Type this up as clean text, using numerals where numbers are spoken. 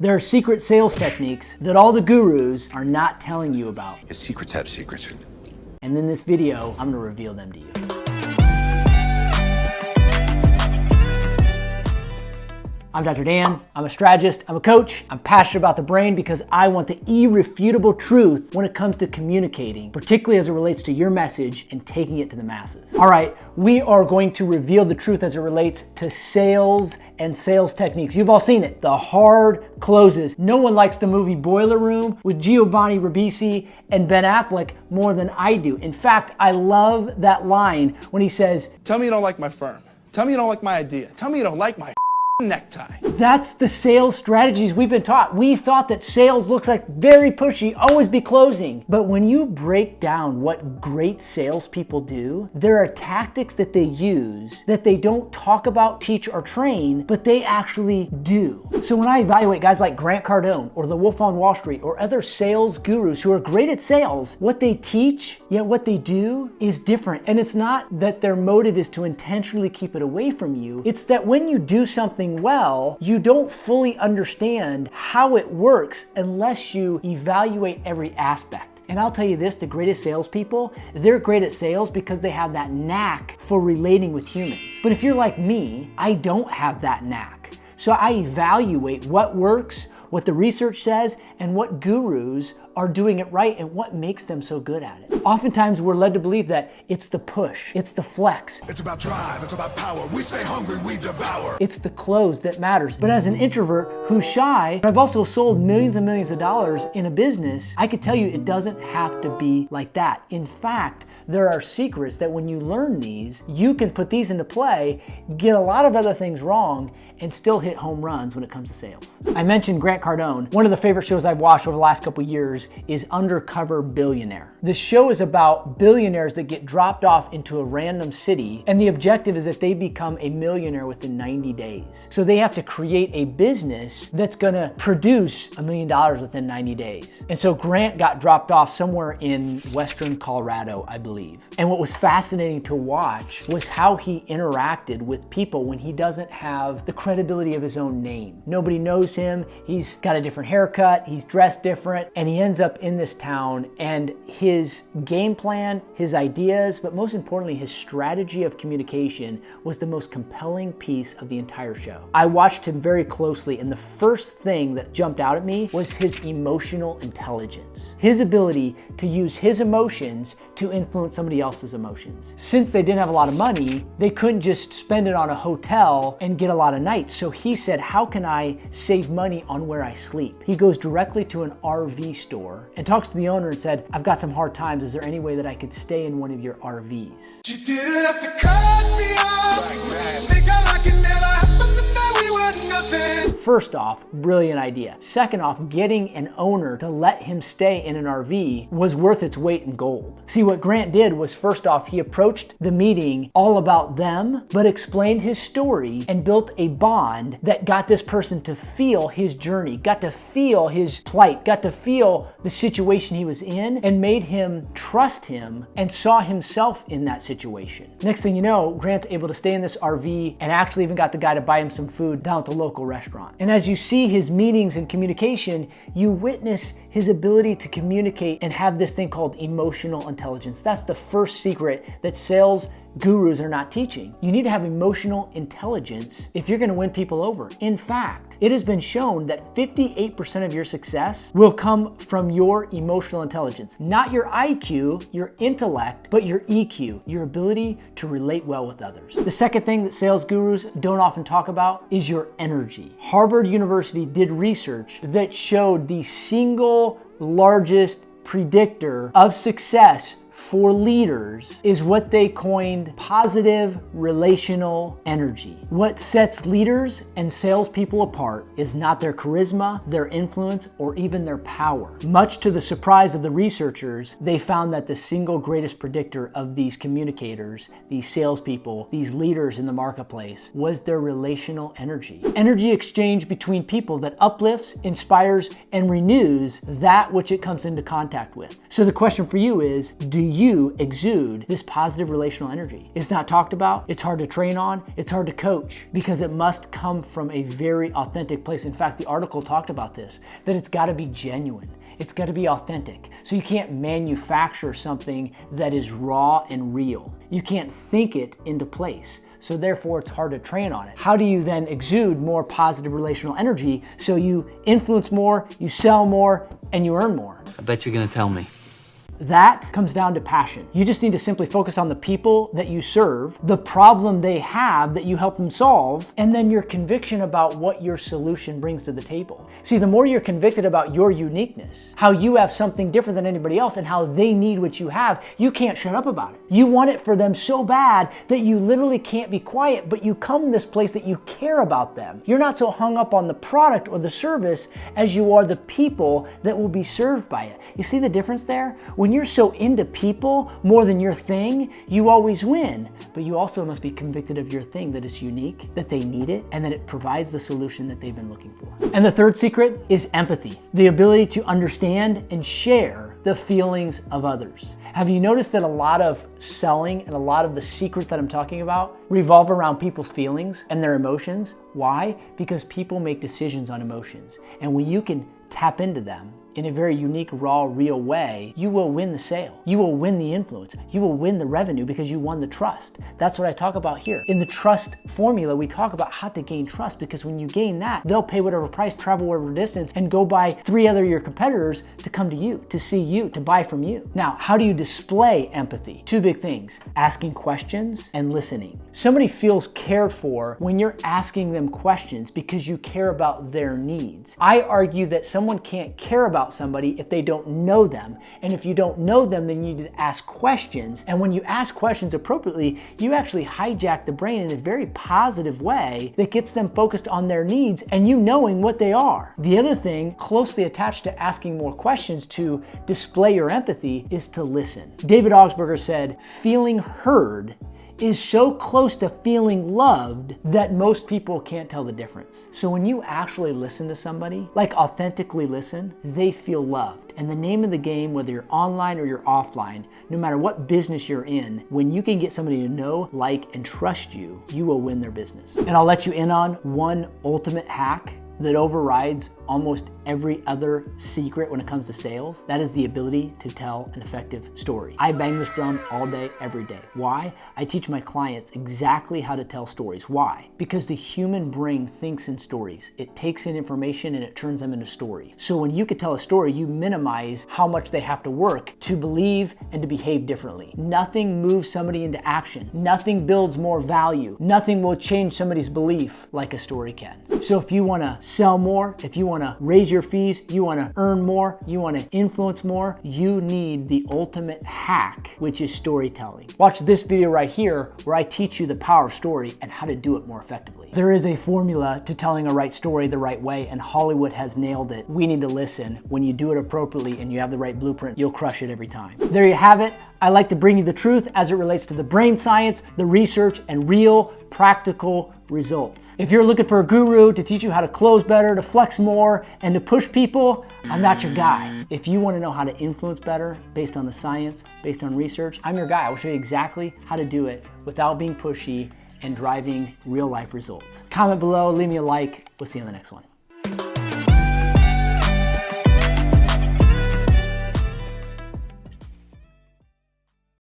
There are secret sales techniques that all the gurus are not telling you about. His secrets have secrets. And in this video, I'm gonna reveal them to you. I'm Dr. Dan, I'm a strategist, I'm a coach, I'm passionate about the brain because I want the irrefutable truth when it comes to communicating, particularly as it relates to your message and taking it to the masses. All right, we are going to reveal the truth as it relates to sales and sales techniques. You've all seen it, the hard closes. No one likes the movie Boiler Room with Giovanni Ribisi and Ben Affleck more than I do. In fact, I love that line when he says, "Tell me you don't like my firm. Tell me you don't like my idea. Tell me you don't like my necktie." That's the sales strategies we've been taught. We thought that sales looks like very pushy, always be closing. But when you break down what great salespeople do, there are tactics that they use that they don't talk about, teach, or train, but they actually do. So when I evaluate guys like Grant Cardone or the Wolf on Wall Street or other sales gurus who are great at sales, what they teach, yet what they do is different. And it's not that their motive is to intentionally keep it away from you. It's that when you do something well, you don't fully understand how it works unless you evaluate every aspect. And I'll tell you this, the greatest salespeople, they're great at sales because they have that knack for relating with humans. But if you're like me, I don't have that knack. So I evaluate what works, what the research says, and what gurus are doing it right and what makes them so good at it. Oftentimes we're led to believe that it's the push, it's the flex. It's about drive, it's about power. We stay hungry, we devour. It's the close that matters. But as an introvert who's shy, I've also sold millions and millions of dollars in a business, I could tell you it doesn't have to be like that. In fact, there are secrets that when you learn these, you can put these into play, get a lot of other things wrong, and still hit home runs when it comes to sales. I mentioned Grant Cardone. One of the favorite shows I've watched over the last couple of years is Undercover Billionaire. This show is about billionaires that get dropped off into a random city, and the objective is that they become a millionaire within 90 days. So they have to create a business that's gonna produce $1 million within 90 days. And so Grant got dropped off somewhere in Western Colorado, I believe. And what was fascinating to watch was how he interacted with people when he doesn't have the credibility of his own name. Nobody knows him, he's got a different haircut, he's dressed different, and he ends up in this town, and his game plan, his ideas, but most importantly, his strategy of communication was the most compelling piece of the entire show. I watched him very closely, and the first thing that jumped out at me was his emotional intelligence. His ability to use his emotions to influence somebody else's emotions. Since they didn't have a lot of money, they couldn't just spend it on a hotel and get a lot of nights. So he said, how can I save money on where I sleep? He goes directly to an RV store and talks to the owner and said, I've got some hard times. Is there any way that I could stay in one of your RVs? You didn't have to cut me off. Think like it never happened to me. We were nothing. First off, brilliant idea. Second off, getting an owner to let him stay in an RV was worth its weight in gold. See, what Grant did was, first off, he approached the meeting all about them, but explained his story and built a bond that got this person to feel his journey, got to feel his plight, got to feel the situation he was in, and made him trust him and saw himself in that situation. Next thing you know, Grant's able to stay in this RV and actually even got the guy to buy him some food down at the local restaurant. And as you see his meetings and communication, you witness his ability to communicate and have this thing called emotional intelligence. That's the first secret that sales gurus are not teaching. You need to have emotional intelligence if you're gonna win people over. In fact, it has been shown that 58% of your success will come from your emotional intelligence. Not your IQ, your intellect, but your EQ, your ability to relate well with others. The second thing that sales gurus don't often talk about is your energy. Harvard University did research that showed the single largest predictor of success for leaders is what they coined positive relational energy. What sets leaders and salespeople apart is not their charisma, their influence, or even their power. Much to the surprise of the researchers, they found that the single greatest predictor of these communicators, these salespeople, these leaders in the marketplace was their relational energy. Energy exchange between people that uplifts, inspires, and renews that which it comes into contact with. So the question for you is, do you exude this positive relational energy? It's not talked about, it's hard to train on, it's hard to coach, because it must come from a very authentic place. In fact, the article talked about this, that it's gotta be genuine. It's got to be authentic. So you can't manufacture something that is raw and real. You can't think it into place. So therefore, it's hard to train on it. How do you then exude more positive relational energy so you influence more, you sell more, and you earn more? I bet you're gonna tell me. That comes down to passion. You just need to simply focus on the people that you serve, the problem they have that you help them solve, and then your conviction about what your solution brings to the table. See, the more you're convicted about your uniqueness, how you have something different than anybody else and how they need what you have, you can't shut up about it. You want it for them so bad that you literally can't be quiet, but you come to this place that you care about them. You're not so hung up on the product or the service as you are the people that will be served by it. You see the difference there? When you're so into people more than your thing, you always win. But you also must be convicted of your thing, that it's unique, that they need it, and that it provides the solution that they've been looking for. And the third secret is empathy, the ability to understand and share the feelings of others. Have you noticed that a lot of selling and a lot of the secrets that I'm talking about revolve around people's feelings and their emotions? Why? Because people make decisions on emotions. And when you can tap into them in a very unique, raw, real way, you will win the sale. You will win the influence. You will win the revenue because you won the trust. That's what I talk about here. In the trust formula, we talk about how to gain trust, because when you gain that, they'll pay whatever price, travel whatever distance, and go buy 3 other of your competitors to come to you, to see you, to buy from you. Now, how do you display empathy? 2 big things: asking questions and listening. Somebody feels cared for when you're asking them questions because you care about their needs. I argue that someone can't care about somebody if they don't know them. And if you don't know them, then you need to ask questions. And when you ask questions appropriately, you actually hijack the brain in a very positive way that gets them focused on their needs and you knowing what they are. The other thing closely attached to asking more questions to display your empathy is to listen. David Augsburger said, "Feeling heard is so close to feeling loved that most people can't tell the difference." So when you actually listen to somebody, like authentically listen, they feel loved. And the name of the game, whether you're online or you're offline, no matter what business you're in, when you can get somebody to know, like, and trust you, you will win their business. And I'll let you in on one ultimate hack that overrides almost every other secret when it comes to sales. That is the ability to tell an effective story. I bang this drum all day, every day. Why? I teach my clients exactly how to tell stories. Why? Because the human brain thinks in stories. It takes in information and it turns them into story. So when you could tell a story, you minimize how much they have to work to believe and to behave differently. Nothing moves somebody into action. Nothing builds more value. Nothing will change somebody's belief like a story can. So if you want to sell more, if you want to raise your fees, you want to earn more, you want to influence more, you need the ultimate hack, which is storytelling. Watch this video right here where I teach you the power of story and how to do it more effectively. There is a formula to telling a right story the right way, and Hollywood has nailed it. We need to listen. When you do it appropriately and you have the right blueprint, you'll crush it every time. There you have it. I like to bring you the truth as it relates to the brain science, the research, and real practical results. If you're looking for a guru to teach you how to close better, to flex more, and to push people, I'm not your guy. If you want to know how to influence better based on the science, based on research, I'm your guy. I will show you exactly how to do it without being pushy and driving real life results. Comment below, leave me a like. We'll see you on the next one.